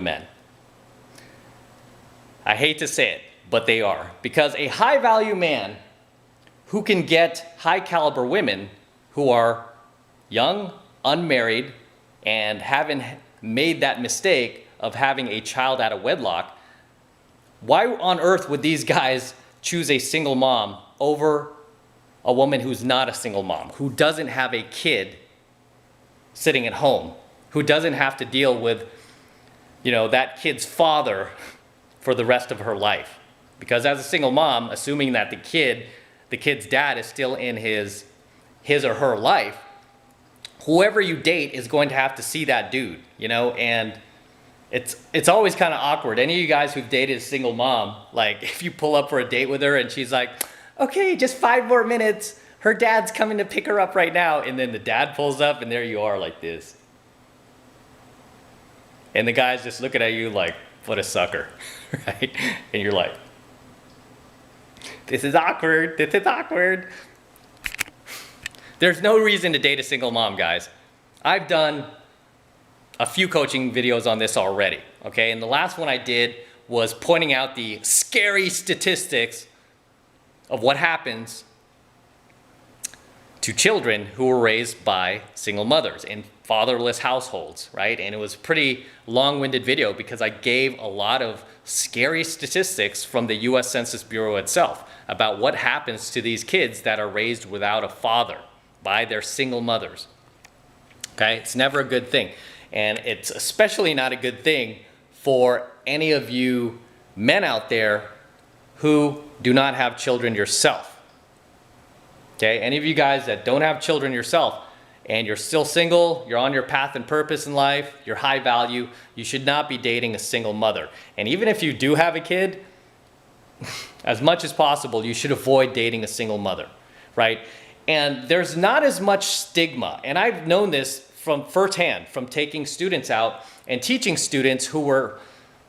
men. I hate to say it, but they are. Because a high value man who can get high caliber women who are young, unmarried, and haven't made that mistake of having a child out of wedlock, why on earth would these guys choose a single mom over a woman who's not a single mom, who doesn't have a kid sitting at home, who doesn't have to deal with, that kid's father for the rest of her life? Because as a single mom, assuming that the kid's dad is still in his or her life, whoever you date is going to have to see that dude, and it's always kind of awkward. Any of you guys who've dated a single mom, like if you pull up for a date with her and she's like, okay, just 5 more minutes, her dad's coming to pick her up right now, and then the dad pulls up and there you are like this. And the guy's just looking at you like, what a sucker, right? And you're like, this is awkward, this is awkward. There's no reason to date a single mom, guys. I've done a few coaching videos on this already, okay? And the last one I did was pointing out the scary statistics of what happens to children who were raised by single mothers in fatherless households, right? And it was a pretty long-winded video because I gave a lot of scary statistics from the US Census Bureau itself about what happens to these kids that are raised without a father by their single mothers. Okay, it's never a good thing. And it's especially not a good thing for any of you men out there who do not have children yourself. Okay, any of you guys that don't have children yourself and you're still single, you're on your path and purpose in life, you're high value, you should not be dating a single mother. And even if you do have a kid, as much as possible, you should avoid dating a single mother, right? And there's not as much stigma, and I've known this from firsthand, from taking students out and teaching students who were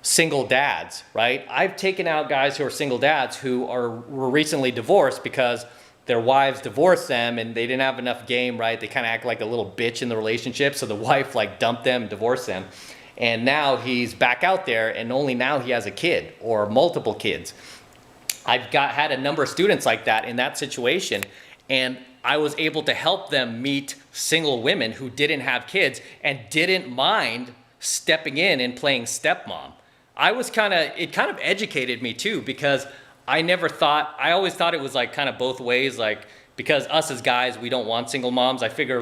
single dads, right? I've taken out guys who are single dads who were recently divorced because their wives divorced them and they didn't have enough game, right? They kind of act like a little bitch in the relationship, so the wife dumped them, divorced them, and now he's back out there and only now he has a kid or multiple kids. I've had a number of students like that in that situation, and I was able to help them meet single women who didn't have kids and didn't mind stepping in and playing stepmom. It kind of educated me too, because I always thought it was kind of both ways, because us as guys, we don't want single moms. I figure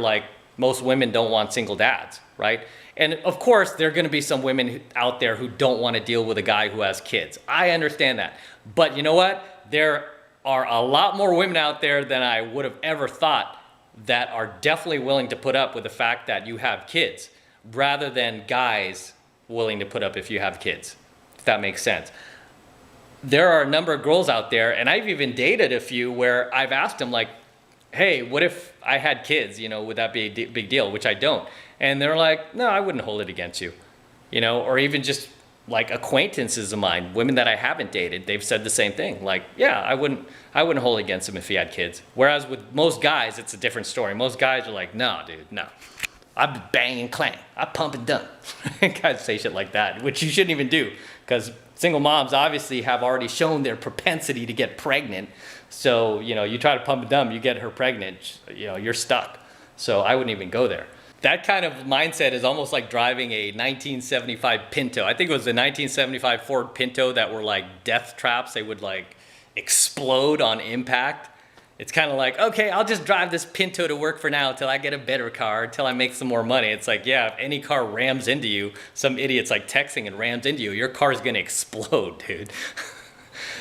most women don't want single dads, right? And of course, there are gonna be some women out there who don't wanna deal with a guy who has kids. I understand that. But you know what? There are a lot more women out there than I would have ever thought that are definitely willing to put up with the fact that you have kids, rather than guys willing to put up if you have kids, if that makes sense. There are a number of girls out there, and I've even dated a few where I've asked them hey, what if I had kids, would that be a big deal? Which I don't. And they're like, no, I wouldn't hold it against you, or even just acquaintances of mine, women that I haven't dated, they've said the same thing. Yeah, I wouldn't hold it against him if he had kids. Whereas with most guys, it's a different story. Most guys are like, no, dude, no. I bang and clang. I pump and dump. Guys say shit like that, which you shouldn't even do, because single moms obviously have already shown their propensity to get pregnant. So, you try to pump and dump, you get her pregnant, you're stuck. So I wouldn't even go there. That kind of mindset is almost like driving a 1975 Pinto. I think it was the 1975 Ford Pinto that were death traps. They would explode on impact. It's kind of okay, I'll just drive this Pinto to work for now until I get a better car, until I make some more money. It's yeah, if any car rams into you, some idiot's texting and rams into you, your car's gonna explode, dude.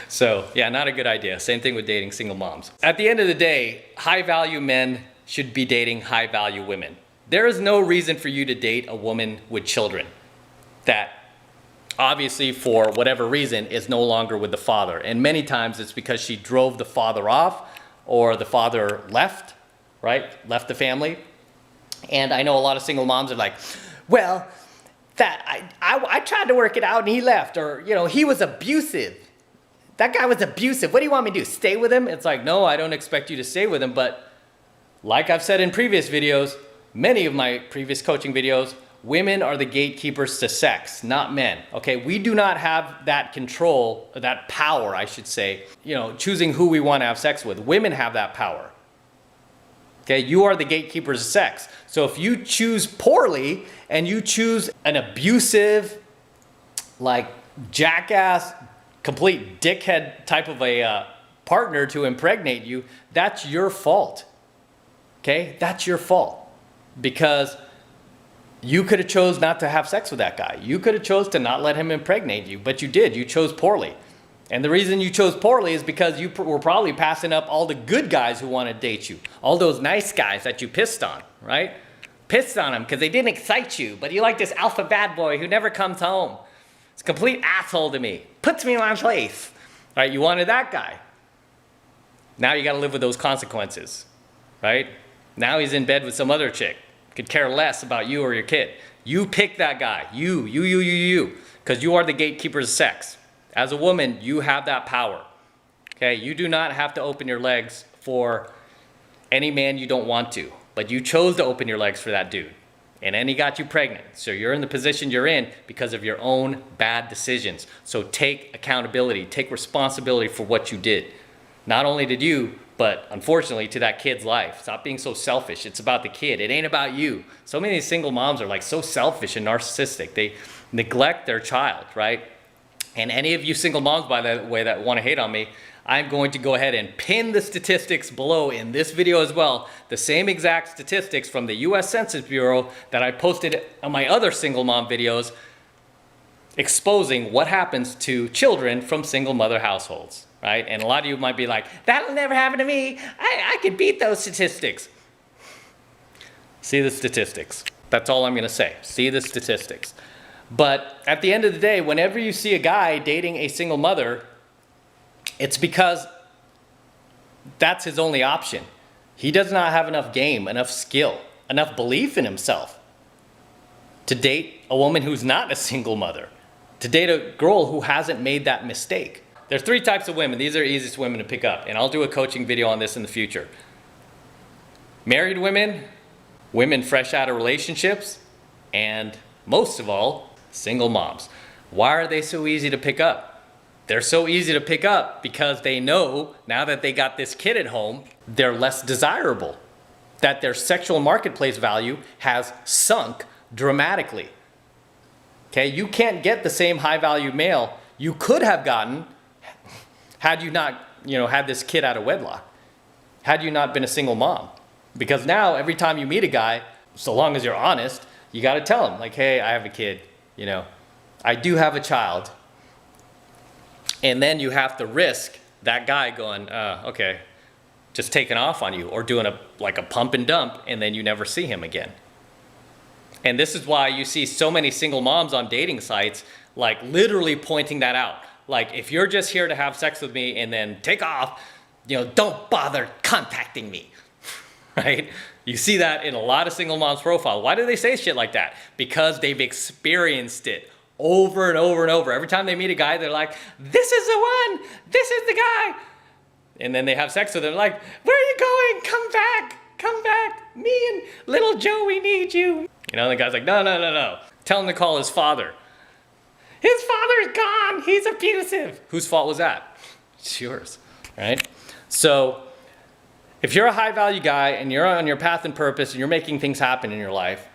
So yeah, not a good idea. Same thing with dating single moms. At the end of the day, high value men should be dating high value women. There is no reason for you to date a woman with children that obviously for whatever reason is no longer with the father. And many times it's because she drove the father off or the father left, right? Left the family. And I know a lot of single moms are well, I tried to work it out and he left, or he was abusive. That guy was abusive. What do you want me to do? Stay with him? It's no, I don't expect you to stay with him, but like I've said in previous videos, many of my previous coaching videos, women are the gatekeepers to sex, not men. Okay, we do not have that control, or that power, I should say, choosing who we want to have sex with. Women have that power. Okay, you are the gatekeepers of sex. So if you choose poorly and you choose an abusive, like jackass, complete dickhead type of a partner to impregnate you, that's your fault. Okay, that's your fault. Because you could have chose not to have sex with that guy. You could have chose to not let him impregnate you, but you did. You chose poorly. And the reason you chose poorly is because you were probably passing up all the good guys who want to date you. All those nice guys that you pissed on, right? Pissed on them because they didn't excite you, but you like this alpha bad boy who never comes home. It's a complete asshole to me. Puts me in my place. Right? You wanted that guy. Now you got to live with those consequences, right? Now he's in bed with some other chick. Could care less about you or your kid. You pick that guy. You. Because you are the gatekeepers of sex. As a woman, you have that power. Okay? You do not have to open your legs for any man you don't want to. But you chose to open your legs for that dude. And then he got you pregnant. So you're in the position you're in because of your own bad decisions. So take accountability. Take responsibility for what you did. Not only did you, but unfortunately to that kid's life. Stop being so selfish. It's about the kid. It ain't about you. So many of these single moms are like so selfish and narcissistic. They neglect their child, right? And any of you single moms, by the way, that want to hate on me, I'm going to go ahead and pin the statistics below in this video as well. The same exact statistics from the US Census Bureau that I posted on my other single mom videos exposing what happens to children from single mother households. Right? And a lot of you might be like, that'll never happen to me. I could beat those statistics. See the statistics. That's all I'm going to say. See the statistics. But at the end of the day, whenever you see a guy dating a single mother, it's because that's his only option. He does not have enough game, enough skill, enough belief in himself to date a woman who's not a single mother, to date a girl who hasn't made that mistake. There's 3 types of women. These are the easiest women to pick up. And I'll do a coaching video on this in the future. Married women, women fresh out of relationships, and most of all, single moms. Why are they so easy to pick up? They're so easy to pick up because they know now that they got this kid at home, they're less desirable. That their sexual marketplace value has sunk dramatically. Okay, you can't get the same high value male you could have gotten had you not, had this kid out of wedlock, had you not been a single mom. Because now every time you meet a guy, so long as you're honest, you got to tell him like, hey, I have a kid, I do have a child. And then you have to risk that guy going, okay, just taking off on you or doing a pump and dump, and then you never see him again. And this is why you see so many single moms on dating sites, like literally pointing that out. Like, if you're just here to have sex with me and then take off, don't bother contacting me, right? You see that in a lot of single moms' profile. Why do they say shit like that? Because they've experienced it over and over and over. Every time they meet a guy, they're like, this is the one, this is the guy. And then they have sex with him, like, where are you going? Come back. Me and little Joey need you. And the guy's like, no. Tell him to call his father. His father's gone. He's abusive. Whose fault was that? It's yours, right? So if you're a high value guy and you're on your path and purpose and you're making things happen in your life,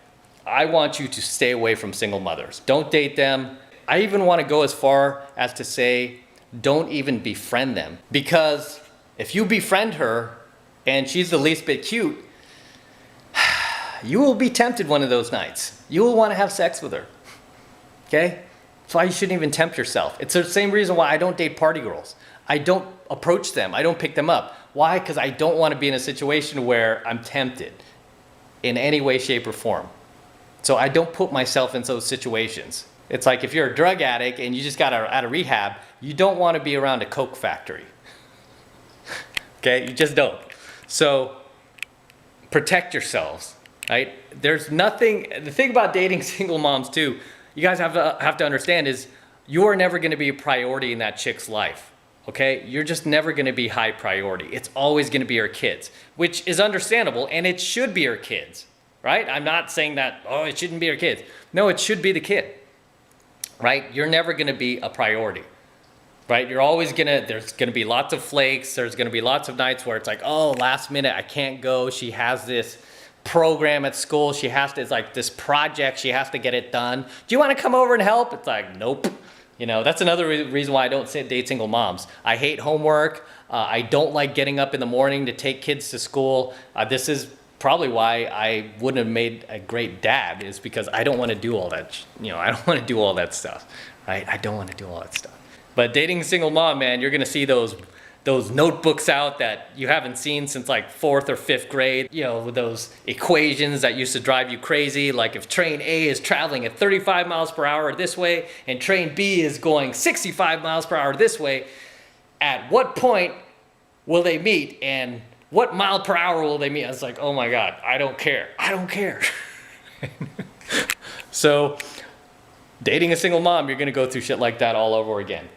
I want you to stay away from single mothers. Don't date them. I even want to go as far as to say, don't even befriend them. Because if you befriend her and she's the least bit cute, you will be tempted one of those nights. You will want to have sex with her, okay? That's why you shouldn't even tempt yourself. It's the same reason why I don't date party girls. I don't approach them. I don't pick them up. Why? Because I don't want to be in a situation where I'm tempted in any way, shape, or form. So I don't put myself in those situations. It's like if you're a drug addict and you just got out of rehab, you don't want to be around a coke factory. Okay? You just don't. So protect yourselves, right? There's nothing, the thing about dating single moms too, you guys have to understand is you are never going to be a priority in that chick's life. Okay? You're just never going to be high priority. It's always going to be her kids, which is understandable, and it should be her kids. right? I'm not saying that, oh, it shouldn't be your kids. No, it should be the kid, right? You're never gonna be a priority, right? You're always there's gonna be lots of flakes. There's gonna be lots of nights where it's like, oh, last minute, I can't go. She has this program at school. It's like this project, she has to get it done. Do you wanna come over and help? It's like, nope. You know, that's another reason why I don't date single moms. I hate homework. I don't like getting up in the morning to take kids to school. This is probably why I wouldn't have made a great dad, is because I don't want to do all that. I don't want to do all that stuff, right? I don't want to do all that stuff. But dating a single mom, man, you're gonna see those notebooks out that you haven't seen since like 4th or 5th grade. You know, with those equations that used to drive you crazy. Like if train A is traveling at 35 miles per hour this way and train B is going 65 miles per hour this way, at what point will they meet and what mile per hour will they meet? I was like, oh my God, I don't care. I don't care. So dating a single mom, you're gonna go through shit like that all over again.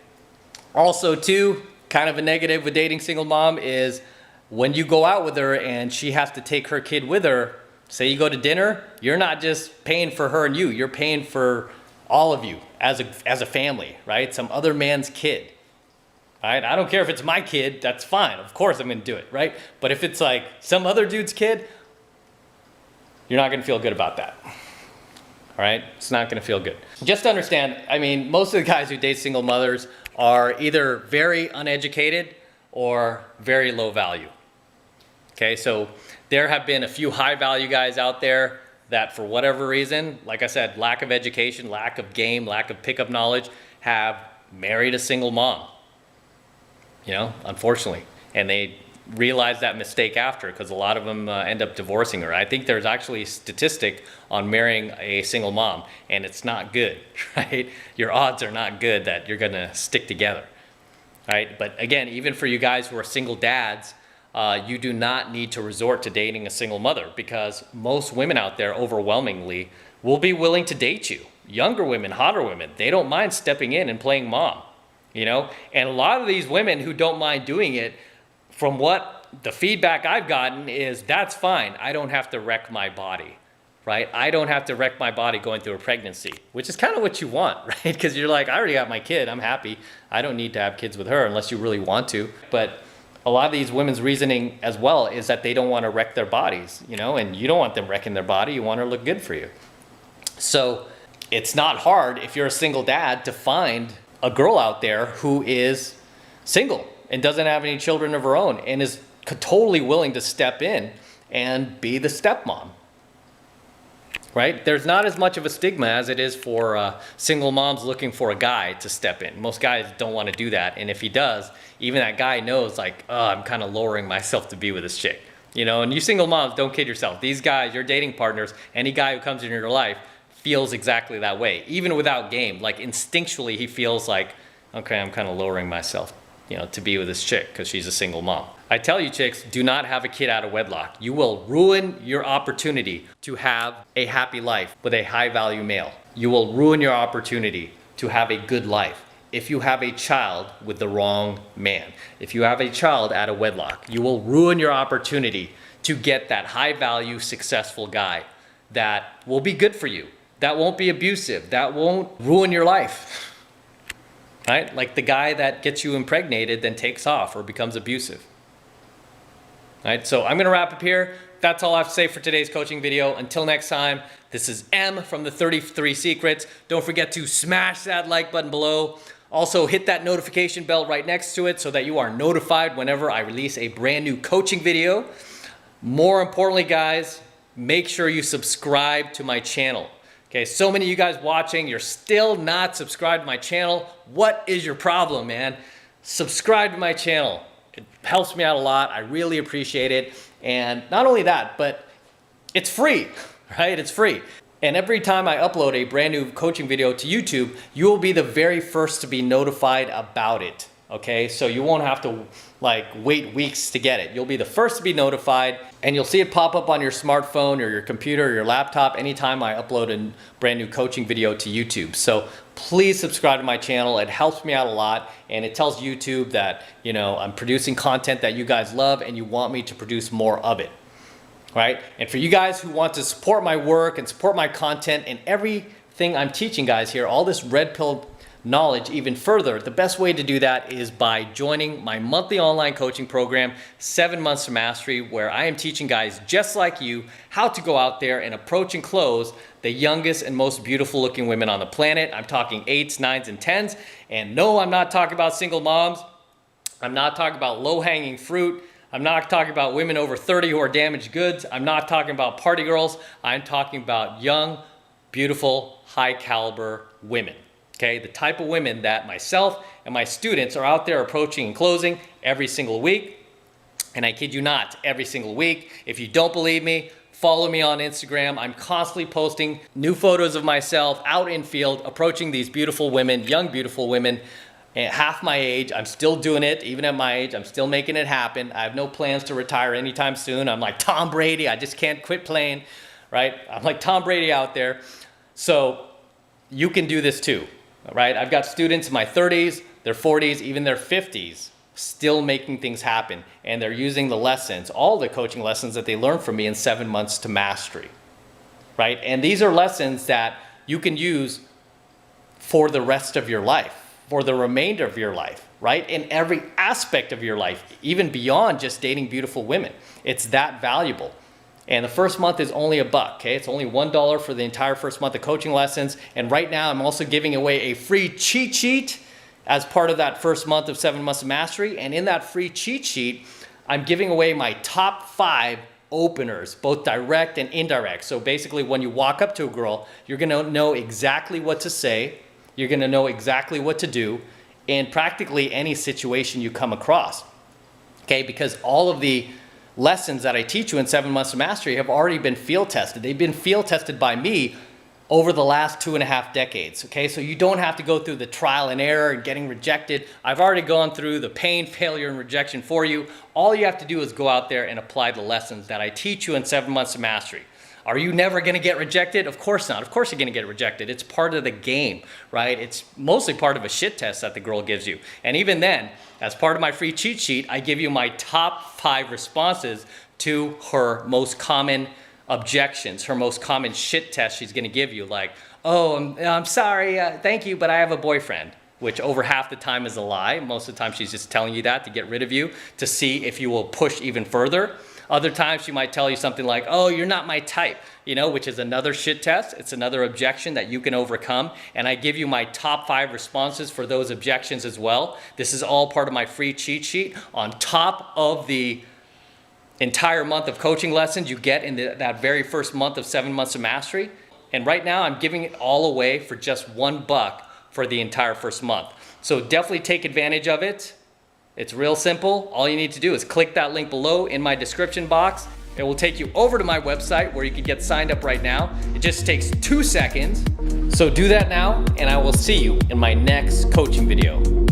Also too, kind of a negative with dating single mom is when you go out with her and she has to take her kid with her, say you go to dinner, you're not just paying for her and you're paying for all of you as a family, right? Some other man's kid. Right? I don't care if it's my kid, that's fine. Of course I'm gonna do it, right? But if it's like some other dude's kid, you're not gonna feel good about that. All right? It's not gonna feel good. Just understand, I mean, most of the guys who date single mothers are either very uneducated or very low value. Okay, so there have been a few high value guys out there that for whatever reason, like I said, lack of education, lack of game, lack of pickup knowledge, have married a single mom. Unfortunately. And they realize that mistake after, because a lot of them end up divorcing her. I think there's actually a statistic on marrying a single mom, and it's not good, right? Your odds are not good that you're gonna stick together, right? But again, even for you guys who are single dads, you do not need to resort to dating a single mother, because most women out there overwhelmingly will be willing to date you. Younger women, hotter women, they don't mind stepping in and playing mom. And a lot of these women who don't mind doing it, from what the feedback I've gotten is, that's fine. I don't have to wreck my body, right? I don't have to wreck my body going through a pregnancy, which is kind of what you want, right? Because you're like, I already got my kid. I'm happy. I don't need to have kids with her unless you really want to. But a lot of these women's reasoning as well is that they don't want to wreck their bodies, and you don't want them wrecking their body. You want her to look good for you. So it's not hard if you're a single dad to find a girl out there who is single and doesn't have any children of her own and is totally willing to step in and be the stepmom, right? There's not as much of a stigma as it is for single moms looking for a guy to step in. Most guys don't want to do that, and if he does, even that guy knows, like, oh, I'm kind of lowering myself to be with this chick. And you single moms, don't kid yourself. These guys, your dating partners, any guy who comes into your life feels exactly that way, even without game. Like instinctually, he feels like, okay, I'm kind of lowering myself, to be with this chick because she's a single mom. I tell you, chicks, do not have a kid out of wedlock. You will ruin your opportunity to have a happy life with a high value male. You will ruin your opportunity to have a good life if you have a child with the wrong man. If you have a child out of wedlock, you will ruin your opportunity to get that high value, successful guy that will be good for you. That won't be abusive. That won't ruin your life, right? Like the guy that gets you impregnated then takes off or becomes abusive, right? So I'm gonna wrap up here. That's all I have to say for today's coaching video. Until next time, this is M from the 33 Secrets. Don't forget to smash that like button below. Also hit that notification bell right next to it so that you are notified whenever I release a brand new coaching video. More importantly, guys, make sure you subscribe to my channel. Okay, so many of you guys watching, you're still not subscribed to my channel. What is your problem, man? Subscribe to my channel. It helps me out a lot. I really appreciate it. And not only that, but it's free, right? It's free. And every time I upload a brand new coaching video to YouTube, you will be the very first to be notified about it. Okay, so you won't have to wait weeks to get it. You'll be the first to be notified, and you'll see it pop up on your smartphone or your computer or your laptop anytime I upload a brand new coaching video to YouTube. So please subscribe to my channel. It helps me out a lot, and it tells YouTube that I'm producing content that you guys love and you want me to produce more of it. right? And for you guys who want to support my work and support my content and everything I'm teaching guys here, all this red pill knowledge even further, the best way to do that is by joining my monthly online coaching program, 7 Months to Mastery, where I am teaching guys just like you how to go out there and approach and close the youngest and most beautiful looking women on the planet. I'm talking 8s, 9s, and 10s. And no, I'm not talking about single moms. I'm not talking about low-hanging fruit. I'm not talking about women over 30 who are damaged goods. I'm not talking about party girls. I'm talking about young, beautiful, high caliber women. Okay, the type of women that myself and my students are out there approaching and closing every single week. And I kid you not, every single week. If you don't believe me, follow me on Instagram. I'm constantly posting new photos of myself out in field, approaching these beautiful women, young, beautiful women, at half my age. I'm still doing it. Even at my age, I'm still making it happen. I have no plans to retire anytime soon. I'm like Tom Brady. I just can't quit playing, right? I'm like Tom Brady out there. So you can do this too. Right? I've got students in my 30s, their 40s, even their 50s, still making things happen. And they're using the lessons, all the coaching lessons that they learned from me in 7 Months to Mastery. Right? And these are lessons that you can use for the rest of your life, for the remainder of your life, right? In every aspect of your life, even beyond just dating beautiful women. It's that valuable. And the first month is only $1, okay? It's only $1 for the entire first month of coaching lessons. And right now I'm also giving away a free cheat sheet as part of that first month of 7 Months of Mastery. And in that free cheat sheet, I'm giving away my top 5 openers, both direct and indirect. So basically when you walk up to a girl, you're gonna know exactly what to say. You're gonna know exactly what to do in practically any situation you come across, okay? Because all of the lessons that I teach you in 7 Months of Mastery have already been field tested. They've been field tested by me over the last 2.5 decades, okay? So you don't have to go through the trial and error and getting rejected. I've already gone through the pain, failure, and rejection for you. All you have to do is go out there and apply the lessons that I teach you in 7 Months of Mastery. Are you never gonna get rejected? Of course not. Of course you're gonna get rejected. It's part of the game, right? It's mostly part of a shit test that the girl gives you. And even then, as part of my free cheat sheet, I give you my top 5 responses to her most common objections, her most common shit test she's gonna give you, like, oh, I'm sorry, thank you, but I have a boyfriend, which over half the time is a lie. Most of the time she's just telling you that to get rid of you, to see if you will push even further. Other times she might tell you something like, oh, you're not my type, you know, which is another shit test. It's another objection that you can overcome. And I give you my top 5 responses for those objections as well. This is all part of my free cheat sheet on top of the entire month of coaching lessons you get in that very first month of 7 Months of Mastery. And right now I'm giving it all away for just $1 for the entire first month. So definitely take advantage of it. It's real simple. All you need to do is click that link below in my description box. It will take you over to my website where you can get signed up right now. It just takes 2 seconds. So do that now, and I will see you in my next coaching video.